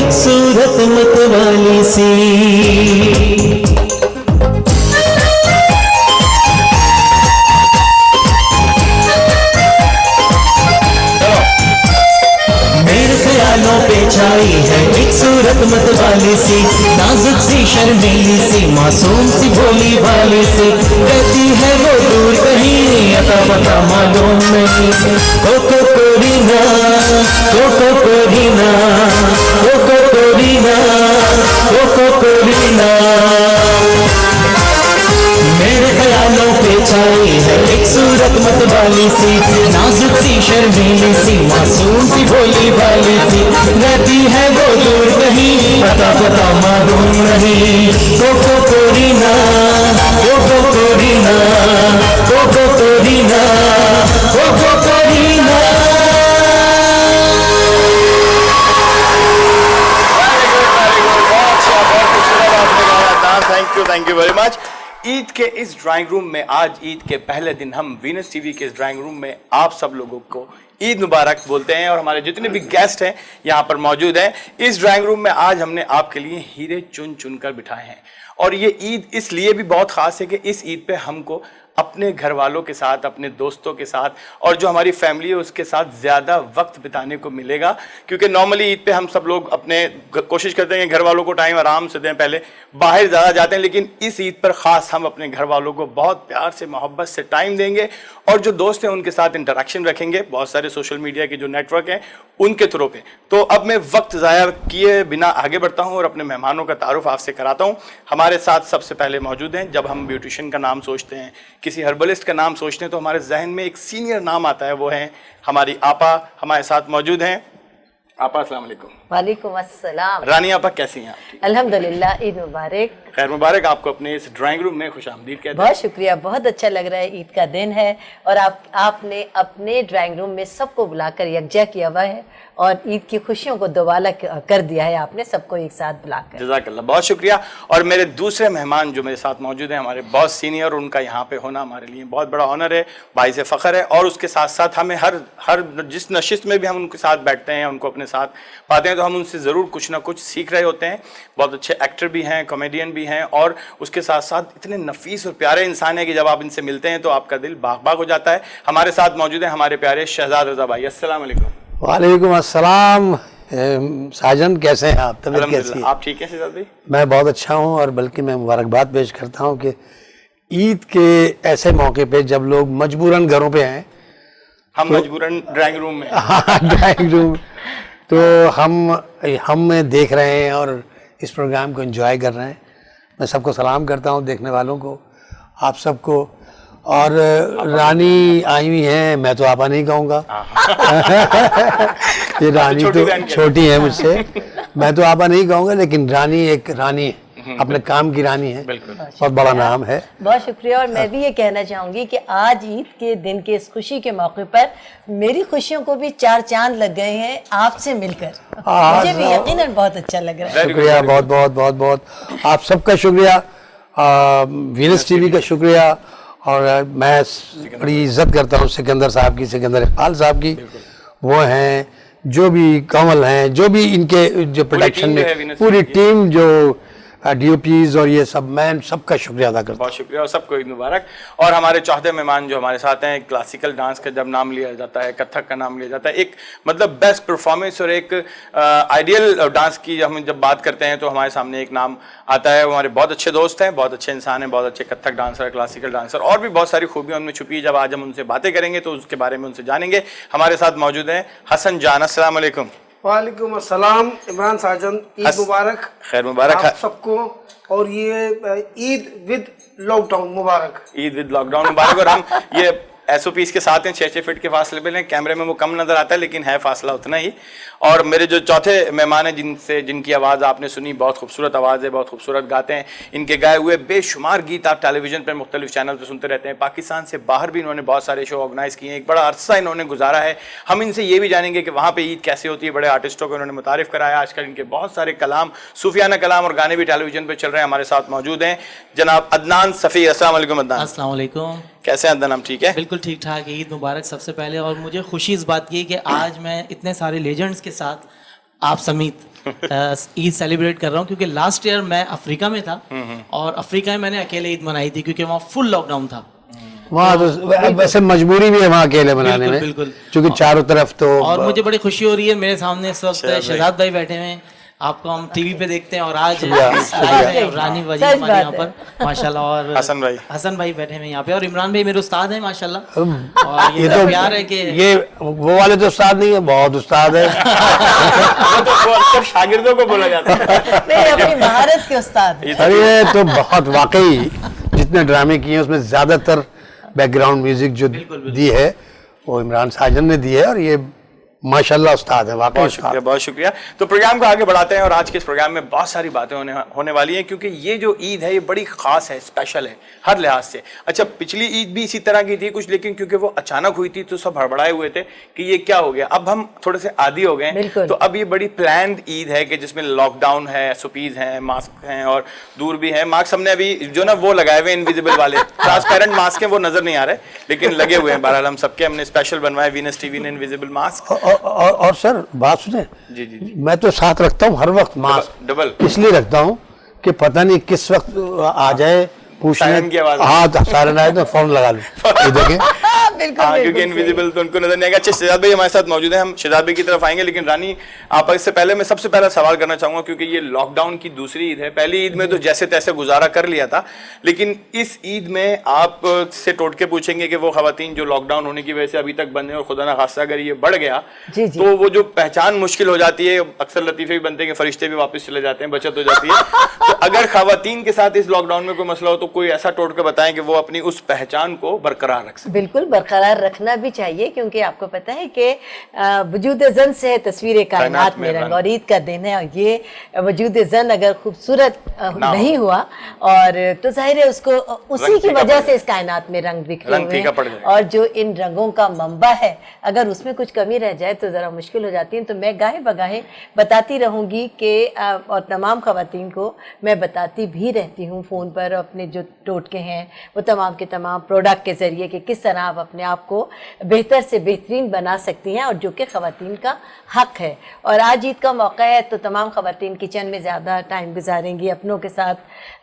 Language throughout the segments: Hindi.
एक सूरत मतवाली सी। पे छाई है एक सूरत मतवाली सी, नाजुक सी शर्मीली सी, मासूम सी भोली भाली सी, रहती है वो दूर कहीं अता पता मालूम नहीं। कोको कोरीना, कोको कोरीना, कोको कोरीना, कोको कोरीना। मेरे ख्यालों पे छाई है एक सूरत मतवाली सी, नाजुक सी शर्मीली सी, मासूम सी भोली भाली सी, रहती है वो दूर कहीं पता पता मालूम नहीं। कोको कोरीना, कोको कोरीना, कोको कोरीना, कोको कोरीना। Thank you very much. Eid के इस ड्राइंग रूम में आज ईद के पहले दिन हम वीनस टीवी के इस ड्राइंग रूम में आप सब लोगों को ईद मुबारक बोलते हैं और हमारे जितने भी गेस्ट हैं यहाँ पर मौजूद हैं। इस ड्राइंग रूम में आज हमने आपके लिए हीरे चुन चुन कर बिठाए हैं और ये ईद इसलिए भी बहुत ख़ास है कि इस ईद पे हमको अपने घर वालों के साथ, अपने दोस्तों के साथ और जो हमारी फैमिली है उसके साथ ज़्यादा वक्त बिताने को मिलेगा, क्योंकि नॉर्मली ईद पे हम सब लोग अपने कोशिश करते हैं कि घर वालों को टाइम आराम से दें, पहले बाहर ज़्यादा जाते हैं, लेकिन इस ईद पर ख़ास हम अपने घर वालों को बहुत प्यार से, मोहब्बत से टाइम देंगे और जो दोस्त हैं उनके साथ इंटरेक्शन रखेंगे, बहुत सारे सोशल मीडिया के जो नेटवर्क हैं उनके थ्रू पे। तो अब मैं वक्त ज़ाया किए बिना आगे बढ़ता हूँ और अपने मेहमानों का तारुफ आपसे कराता हूँ। हमारे साथ सबसे पहले मौजूद हैं, जब हम ब्यूटिशियन का नाम सोचते हैं, किसी हर्बलिस्ट का नाम सोचते हैं तो हमारे जहन में एक सीनियर नाम आता है, वो है हमारी आपा। हमारे साथ मौजूद हैं आपा। अस्सलाम वालेकुम। वालेकुम अस्सलाम। रानी आपा कैसी हैं आप? अल्हम्दुलिल्लाह, ईद मुबारक। खैर मुबारक आपको अपने इस ड्राइंग रूम में खुशामदीद कहते हैं। बहुत शुक्रिया, बहुत अच्छा लग रहा है, ईद का दिन है और आपने अपने ड्राइंग रूम में सबको बुलाकर यकजा किया हुआ है और ईद की खुशियों को दोबारा कर दिया है आपने सबको एक साथ बुलाकर। जज़ाकल्लाह, बहुत शुक्रिया। और मेरे दूसरे मेहमान जो मेरे साथ मौजूद हैं, हमारे बहुत सीनियर, उनका यहाँ पे होना हमारे लिए बहुत बड़ा ऑनर है, बाइस से फ़ख्र है। और उसके साथ साथ हमें हर जिस नशिस्त में भी हम उनके साथ बैठते हैं, उनको अपने साथ पाते हैं तो हम उनसे ज़रूर कुछ ना कुछ सीख रहे होते हैं। बहुत अच्छे एक्टर भी हैं, कॉमेडियन भी हैं और उसके साथ साथ इतने नफीस और प्यारे इंसान हैं कि जब आप इनसे मिलते हैं तो आपका दिल बाग बाग हो जाता है। हमारे साथ मौजूद हैं हमारे प्यारे शहजाद रज़ा भाई। अस्सलाम वालेकुम। वालेकुम अस्सलाम। साजन कैसे हैं आप? तबीयत कैसी है? आप ठीक हैं शहजाद भाई? मैं बहुत अच्छा हूं और बल्कि मैं मुबारकबाद पेश करता हूं कि ईद के ऐसे मौके पे जब लोग मजबूरन घरों पे हैं, हम मजबूरन ड्राइंग रूम में ड्राइंग रूम तो हम देख रहे हैं और इस प्रोग्राम को एंजॉय कर रहे हैं। मैं सबको सलाम करता हूं, देखने वालों को, आप सबको। और रानी आई हुई हैं, मैं तो आपा नहीं कहूँगा ये रानी तो छोटी है मुझसे, मैं तो आपा नहीं कहूँगा, लेकिन रानी एक रानी है, अपने काम की रानी है, बहुत बड़ा नाम है। बहुत शुक्रिया। और मैं भी ये कहना चाहूँगी कि आज ईद के दिन के इस खुशी के मौके पर मेरी खुशियों को भी चार चांद लग गए हैं आपसे मिलकर। मुझे भी यकीनन बहुत अच्छा लग रहा है। शुक्रिया, बहुत बहुत बहुत बहुत आप सबका शुक्रिया, वीनस टीवी का शुक्रिया। और मैं बड़ी इज्जत करता हूँ सिकंदर साहब की, सिकंदर इकबाल साहब की। वो हैं, जो भी कमल हैं, जो भी इनके जो प्रोडक्शन में पूरी टीम, जो DOPs और ये सब, मैं सबका शुक्रिया अदा करता हूँ। बहुत शुक्रिया और सबको ईद मुबारक। और हमारे चौथे मेहमान जो हमारे साथ हैं, क्लासिकल डांस का जब नाम लिया जाता है, कथक का नाम लिया जाता है, एक मतलब बेस्ट परफॉर्मेंस और एक आइडियल डांस की हम जब बात करते हैं तो हमारे सामने एक नाम आता है। वो हमारे बहुत अच्छे दोस्त हैं, बहुत अच्छे इंसान हैं, बहुत अच्छे कथक डांसर, क्लासिकल डांसर और भी बहुत सारी खूबियाँ उनमें छुपी है। जब आज हम उनसे बातें करेंगे तो उसके बारे में उनसे जानेंगे। हमारे साथ मौजूद हैं हसन जान। अस्सलाम वालेकुम। वालेकुम अस्सलाम। इमरान साजन, ईद मुबारक। खैर मुबारक आप सबको, और ये ईद विद लॉकडाउन मुबारक। ईद विद लॉकडाउन मुबारक। और हम ये SOPs के साथ हैं, 6-6 फीट के फासले पे हैं। कैमरे में वो कम नजर आता है लेकिन है फासला उतना ही। और मेरे जो चौथे मेहमान हैं, जिनकी आवाज़ आपने सुनी, बहुत खूबसूरत आवाज़ है, बहुत खूबसूरत गाते हैं। इनके गाए हुए बेशुमार गीत आप टेलीविजन पर मुख्तलिफ चैनल पर सुनते रहते हैं। पाकिस्तान से बाहर भी इन्होंने बहुत सारे शो ऑर्गेनाइज किए हैं, एक बड़ा अरसा इन्होंने गुजारा है। हम इनसे ये भी जानेंगे कि वहाँ पर ईद कैसे होती है। बड़े आर्टिस्टों को इन्होंने मुतारिफ कराया। आजकल इनके बहुत सारे कलाम, सूफियाना कलाम और गाने भी टेलीविजन पर चल रहे हैं। हमारे साथ मौजूद हैं जनाब अदनान सफ़ी। अस्सलाम वालेकुम अदनान। अस्सलाम वालेकुम। कैसे हैं अदनान? हम ठीक है, बिल्कुल ठीक ठाक। ईद मुबारक सबसे पहले। और मुझे खुशी इस बात की कि आज मैं इतने सारे लेजेंड्स के साथ आप समेत ईद सेलिब्रेट कर रहा हूँ, क्योंकि लास्ट ईयर मैं अफ्रीका में था और अफ्रीका में मैंने अकेले ईद मनाई थी क्योंकि वहाँ फुल लॉकडाउन था। वहाँ तो वैसे मजबूरी भी है वहाँ अकेले बनाने में, बिल्कुल। क्योंकि चारों तरफ तो और मुझे बड़ी खुशी हो रही है, मेरे सामने इस वक्त शहजाद भाई बैठे हुए हैं, आपको हम टीवी पे देखते हैं और आज लाइव है रानी बाजी सच हमारे बात यहाँ पर माशाल्लाह, और हसन भाई बैठे हुए हैं यहाँ पे, और इमरान भाई मेरे उस्ताद हैं माशाल्लाह। और ये तो प्यार है कि ये वो वाले तो उस्ताद नहीं है, बहुत उस्ताद है। वो अक्सर शागिर्दों को बोला जाता है। नहीं, अपनी महारत के उस्ताद हैं। अरे ये तो बहुत वाकई जितने ड्रामे किए हैं उसमें ज्यादातर बैकग्राउंड म्यूजिक जो दी है वो इमरान साजन ने दी है, और ये माशाल्लाह उस्ताद है, वाकई बहुत उस्ताद। शुक्रिया, बहुत शुक्रिया। तो प्रोग्राम को आगे बढ़ाते हैं और आज के इस प्रोग्राम में बहुत सारी बातें होने वाली हैं, क्योंकि ये जो ईद है ये बड़ी खास है, स्पेशल है हर लिहाज से। अच्छा, पिछली ईद भी इसी तरह की थी कुछ, लेकिन क्योंकि वो अचानक हुई थी तो सब हड़बड़ाए हुए थे कि ये क्या हो गया। अब हम थोड़े से आदी हो गए हैं, तो अब ये बड़ी प्लान्ड ईद है कि जिसमें लॉकडाउन है, सुपीज हैं, मास्क हैं और दूर भी है। मास्क हमने अभी जो ना वो लगाए हुए इनविजिबल वाले ट्रांसपेरेंट मास्क हैं, वो नजर नहीं आ रहे लेकिन लगे हुए हैं। बहरहाल हम सबके हमने स्पेशल बनवाए वीनस टीवी ने इनविजिबल मास्क। और सर बात सुने, जी जी जी, मैं तो साथ रखता हूँ हर वक्त मास्क, डबल इसलिए रखता हूँ कि पता नहीं किस वक्त आ जाए सायरन की आवाज। हाँ तो सायरन आए तो फोन लगा लूं। ये देखें, बिल्कुल हाँ, क्योंकि बिल्कुल इनविजिबल तो उनको नजर नहीं आएगा। अच्छा, शहजाद भाई हमारे साथ मौजूद है, हम शहजाद भाई की तरफ आएंगे, लेकिन रानी आप इससे पहले मैं सबसे पहला सवाल करना चाहूंगा, क्योंकि ये लॉकडाउन की दूसरी ईद है। पहली ईद में तो जैसे तैसे गुजारा कर लिया था, लेकिन इस ईद में आप से टोटके पूछेंगे कि वो खवातीन जो लॉकडाउन होने की वजह से अभी तक बंद है और खुदा ना खासा अगर ये बढ़ गया जी, जी। तो वो जो पहचान मुश्किल हो जाती है, अक्सर लतीफे भी बनते हैं कि फरिश्ते भी वापस चले जाते हैं, बचत हो जाती है। तो अगर खवातीन के साथ इस लॉकडाउन में कोई मसला हो तो कोई ऐसा टोटका बताएं कि वो अपनी उस पहचान को बरकरार रख सके। बिल्कुल बरकरार रखना भी चाहिए, क्योंकि आपको पता है कि वजूद जन से है तस्वीर कायनात में रंग, और ईद का दिन है, और ये वजूद जन अगर खूबसूरत नहीं हुआ और तो जाहिर है उसको उसी की वजह से इस कायनात में रंग बिखरे हुए हैं, और जो इन रंगों का मंबा है अगर उसमें कुछ कमी रह जाए तो ज़रा मुश्किल हो जाती है। तो मैं गाहे बगाहे बताती रहूँगी कि और तमाम खवातीन को मैं बताती भी रहती हूँ फ़ोन पर अपने जो टोटके हैं वो तमाम के तमाम प्रोडक्ट के ज़रिए कि किस तरह आप अपने आप को बेहतर से बेहतरीन बना सकती हैं, और जो कि ख़वातीन का हक़ है। और आज ईद का मौका है तो तमाम ख़वातीन किचन में ज़्यादा टाइम गुजारेंगी अपनों के साथ।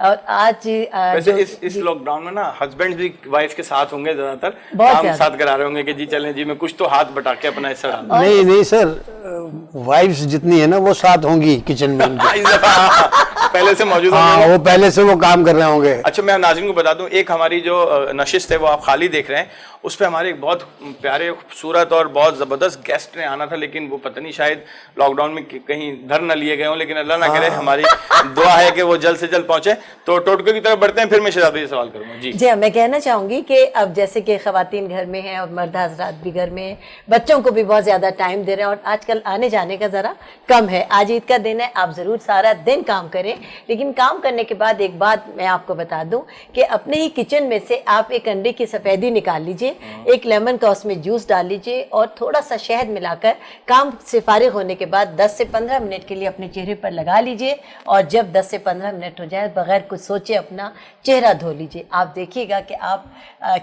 और आज वैसे इस लॉकडाउन में ना हस्बैंड भी वाइफ के साथ होंगे, ज़्यादातर बहुत काम ज़्यादा। साथ करा रहे होंगे कि जी चलें जी, मैं कुछ तो हाथ बटा के अपना हिस्सा डाल दूं। नहीं नहीं सर, वाइफ्स जितनी है ना वो साथ होंगी किचन में उनके। इस दफा पहले से मौजूद हाँ, होंगे। वो पहले से वो काम कर रहे होंगे। अच्छा, मैं नाज़रीन को बता दूं, एक हमारी जो नशिस्त है वो आप खाली देख रहे हैं, उस पर हमारे एक बहुत प्यारे खूबसूरत और बहुत ज़बरदस्त गेस्ट ने आना था, लेकिन वो पता नहीं शायद लॉकडाउन में कहीं धर न लिए गए हों, लेकिन अल्लाह ना करे, हमारी दुआ है कि वो जल्द से जल्द पहुंचे। तो टोटके की तरफ बढ़ते हैं, फिर मैं शहजाद भाई से सवाल करूंगा। जी जी हाँ, मैं कहना चाहूँगी कि अब जैसे कि ख़वातीन घर में हैं और मर्द हज़रात भी घर में हैं, बच्चों को भी बहुत ज़्यादा टाइम दे रहे हैं और आजकल आने जाने का ज़रा कम है। आज ईद का दिन है, आप ज़रूर सारा दिन काम करें, लेकिन काम करने के बाद एक बात मैं आपको बता दूं कि अपने ही किचन में से आप एक अंडे की सफ़ेदी निकाल लीजिए, एक लेमन का उसमें जूस डाल लीजिए और थोड़ा सा शहद मिलाकर काम से फारिग होने के बाद 10 से 15 मिनट के लिए अपने चेहरे पर लगा लीजिए, और जब 10 से 15 मिनट हो जाए बगैर कुछ सोचे अपना चेहरा धो लीजिए। आप देखिएगा कि आप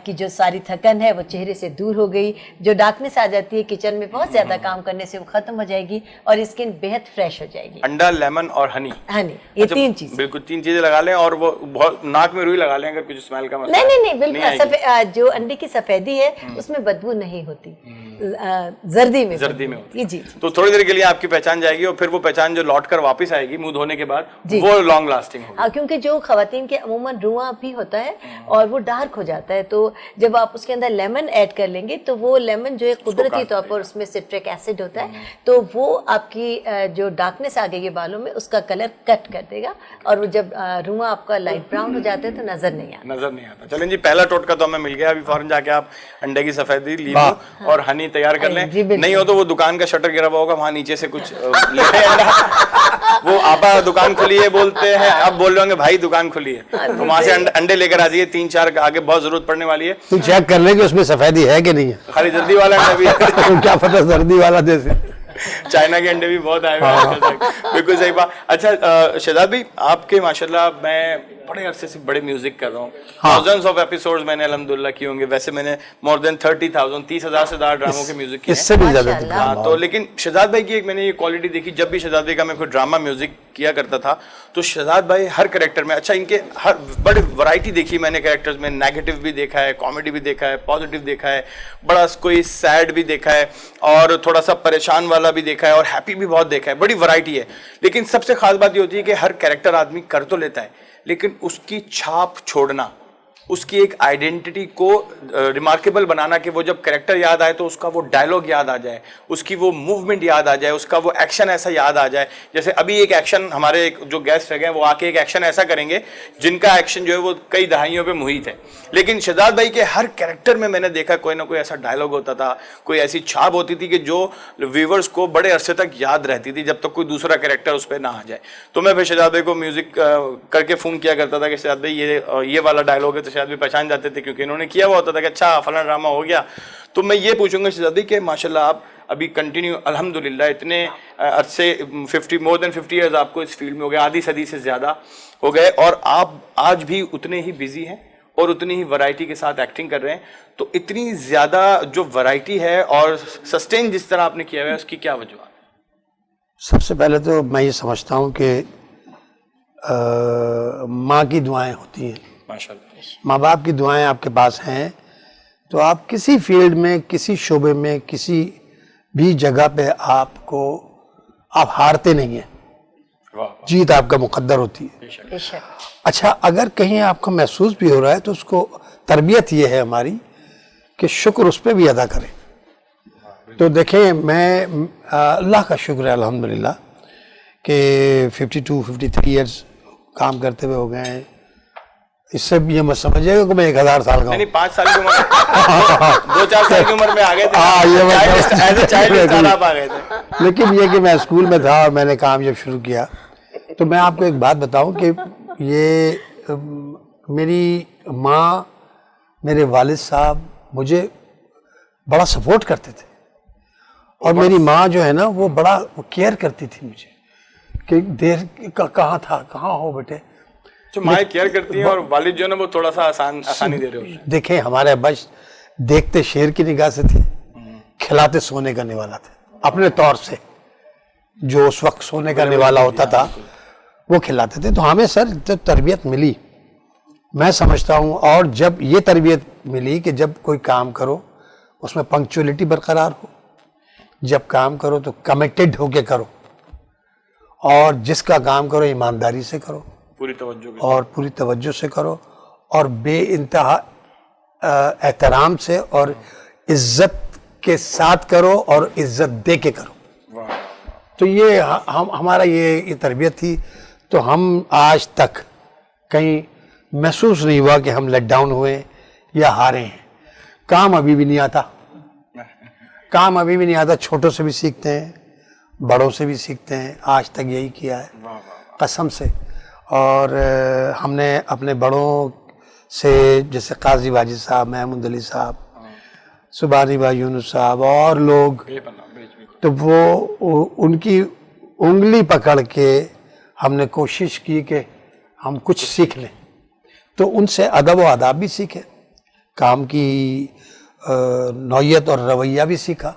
की जो सारी थकन है वो चेहरे से दूर हो गई, जो डार्कनेस आ जाती है किचन में बहुत ज़्यादा काम करने से वो ख़त्म हो जाएगी और स्किन बेहद फ्रेश हो जाएगी। अंडा, लेमन और हनी, ये तीन चीज़, बिल्कुल 3 चीजें लगा लें, और वो बहुत नाक में रुई लगा लें अगर कुछ स्मेल का मसला नहीं नहीं नहीं, आएगी। बिल्कुल जो अंडे की सफेदी है उसमें बदबू नहीं होती, जर्दी में होती है। जी। तो थोड़ी देर के लिए आपकी पहचान जाएगी और फिर वो पहचान जो लौट कर वापस आएगी मुंह धोने के बाद, वो लॉन्ग लास्टिंग होगी। क्योंकि जो खवातीन के अमूमन रुआं भी होता है और वो डार्क हो जाता है, तो जब आप उसके अंदर लेमन ऐड कर लेंगे तो वो लेमन जो है कुदरती तौर पर उसमें सिट्रिक एसिड होता है, तो वो आपकी जो डार्कनेस आ गई है बालों में उसका कलर कट कर देगा, और वो जब रुआं आपका लाइट ब्राउन हो जाता है तो नजर नहीं आता। चलें जी, पहला टोटका तो हमें मिल गया। अभी फौरन जाके आप अंडे की सफेदी, लींबू और हनी तैयार कर लें। नहीं हो तो वो दुकान का शटर गिरा हुआ होगा, वहां नीचे से कुछ ले अंडा। वो आपा दुकान खुली है बोलते हैं, अब बोल रहे होंगे भाई दुकान खुली है, तो वहां से अंडे लेकर आ जाइए। 3-4 आगे बहुत जरूरत पड़ने वाली है। तो चेक कर ले कि उसमें सफेदी है कि नहीं है। खाली जल्दी वाला अंडा भी है। तो क्या पता सर्दी वाला जैसे चाइना के अंडे भी बहुत आए हुए हैं। बिल्कुल सही बात। अच्छा शहजाद भाई, आपके माशाल्लाह मैं बड़े अरसे से बड़े म्यूजिक कर रहा हूँ, हाँ। थाउजेंड्स ऑफ एपिसोड्स मैंने अल्हम्दुलिल्लाह किए होंगे। वैसे मैंने मोर देन 30,000 30,000 से ज्यादा ड्रामों के म्यूजिक किए हैं। इससे भी ज्यादा माशाल्लाह। हाँ, तो लेकिन शहजाद भाई की एक मैंने ये क्वालिटी देखी, जब भी शहजाद भाई का मैं कोई ड्रामा म्यूजिक किया करता था तो शहजाद भाई हर कैरेक्टर में, अच्छा इनके हर बड़ी वैरायटी देखी मैंने कैरेक्टर्स में, नेगेटिव भी देखा है, कॉमेडी भी देखा है, पॉजिटिव देखा है, बड़ा कोई सैड भी देखा है और थोड़ा सा परेशान वाला भी देखा है और हैप्पी भी बहुत देखा है, बड़ी वैरायटी है। लेकिन सबसे खास बात ये होती है कि हर कैरेक्टर आदमी कर तो लेता है लेकिन उसकी छाप छोड़ना, उसकी एक आइडेंटिटी को रिमार्केबल बनाना कि वो जब कैरेक्टर याद आए तो उसका वो डायलॉग याद आ जाए, उसकी वो मूवमेंट याद आ जाए, उसका वो एक्शन ऐसा याद आ जाए। जैसे अभी एक एक्शन हमारे एक जो गेस्ट रह गए वो आके एक एक्शन ऐसा करेंगे जिनका एक्शन जो है वो कई दहाइयों पे मुहित है, लेकिन शहजाद भाई के हर कैरेक्टर में मैंने देखा कोई ना कोई ऐसा डायलॉग होता था, कोई ऐसी छाप होती थी कि जो व्यूवर्स को बड़े अरसे तक याद रहती थी जब तक कोई दूसरा कैरेक्टर उस पर ना आ जाए। तो मैं फिर शहजाद भाई को म्यूजिक करके फोन किया करता था कि शहजाद भाई ये वाला डायलॉग है, तो शायद भी पहचान जाते थे क्योंकि इन्होंने किया हुआ होता था कि अच्छा फलाना ड्रामा हो गया। तो मैं ये पूछूंगा शहजाद भाई कि माशाल्लाह आप अभी कंटिन्यू अल्हम्दुलिल्लाह इतने अरसे 50 मोर देन 50 इयर्स आपको इस फील्ड में हो गए, आधी सदी से ज्यादा हो गए और आप आज भी उतने ही बिजी हैं और उतनी ही वैरायटी के साथ एक्टिंग कर रहे हैं। तो इतनी ज्यादा जो वैरायटी है और सस्टेन जिस तरह आपने किया हुआ है उसकी क्या वजह है? सबसे पहले तो मैं ये समझता हूँ कि माँ की दुआएं होती हैं, माशाल्लाह, माँ बाप की दुआएं आपके पास हैं तो आप किसी फील्ड में, किसी शोबे में, किसी भी जगह पे आप हारते नहीं हैं, जीत आपका मुकद्दर होती है। बेशक। अच्छा, अगर कहीं आपको महसूस भी हो रहा है तो उसको तरबियत ये है हमारी कि शुक्र उस पर भी अदा करें। तो देखें, मैं अल्लाह का शुक्र है अल्हम्दुलिल्लाह कि 52-53 इयर्स काम करते हुए हो गए हैं। इससे भी ये मत समझिएगा कि मैं 1000 साल का हूँ। नहीं 5 साल की उम्र 2-4 साल की उम्र में आ गए थे। हाँ, ये चाइल्ड आप आ गए थे। लेकिन ये कि मैं स्कूल में था और मैंने काम जब शुरू किया तो मैं आपको एक बात बताऊं कि ये मेरी माँ, मेरे वालिद साहब मुझे बड़ा सपोर्ट करते थे और मेरी माँ जो है ना वो बड़ा केयर करती थी मुझे कि देर कहाँ था, कहाँ हो बेटे। जो माँ केयर करती हैं और वालिद जो है ना वो थोड़ा सा आसानी दे रहे हो। देखें, हमारे अब्बा देखते शेर की निगाह से थे, खिलाते सोने का निवाला थे अपने तौर से, जो उस वक्त सोने का निवाला होता था वो खिलाते थे। तो हमें सर जो तरबियत मिली मैं समझता हूँ, और जब ये तरबियत मिली कि जब कोई काम करो उसमें पंक्चुअलिटी बरकरार हो, जब काम करो तो कमिटेड होके करो और जिसका काम करो ईमानदारी से करो, पूरी तवज्जो के और पूरी तवज्जो से करो और बेइंतहा एहतराम से और इज्जत के साथ करो और इज्जत दे के करो। तो ये हमारा ये तरबियत थी। तो हम आज तक कहीं महसूस नहीं हुआ कि हम लेट डाउन हुए या हारे हैं। काम अभी भी नहीं आता, काम अभी भी नहीं आता। छोटों से भी सीखते हैं, बड़ों से भी सीखते हैं, आज तक यही किया है कसम से। और हमने अपने बड़ों से जैसे काजी वाजिद साहब, महमूद अली साहब, सुबानी भाई यूनुस साहब और लोग, तो वो उनकी उंगली पकड़ के हमने कोशिश की कि हम कुछ सीख लें। तो उनसे अदब व आदाब भी सीखे, काम की नौयत और रवैया भी सीखा।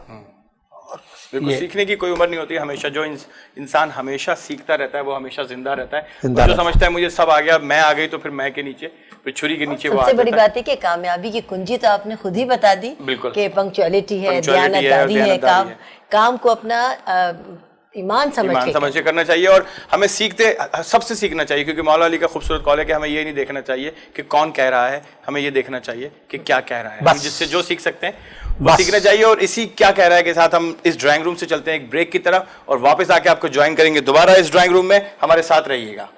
बिल्कुल, सीखने की कोई उम्र नहीं होती। हमेशा जो इंसान हमेशा सीखता रहता है वो हमेशा जिंदा रहता है। जिंदा जो समझता है मुझे सब आ गया, मैं आ गई, तो फिर मैं के नीचे, फिर छुरी के नीचे वो आ सबसे बड़ी जाता है। बात है कि कामयाबी की कुंजी तो आपने खुद ही बता दी बिल्कुल। कि पंक्चुअलिटी है, पंक्चुअलिटी है, दयानतदारी है, दयानतदारी है। काम को अपना ईमान समझ के करना चाहिए। और हमें सबसे सीखना चाहिए, क्योंकि मौला अली का खूबसूरत कॉल है कि हमें ये नहीं देखना चाहिए कि कौन कह रहा है, हमें ये देखना चाहिए कि क्या कह रहा है। हम जिससे जो सीख सकते हैं वो सीखना चाहिए। और इसी क्या कह रहा है के साथ हम इस ड्राइंग रूम से चलते हैं एक ब्रेक की तरफ और वापस आके आपको ज्वाइन करेंगे दोबारा इस ड्राइंग रूम में। हमारे साथ रहिएगा।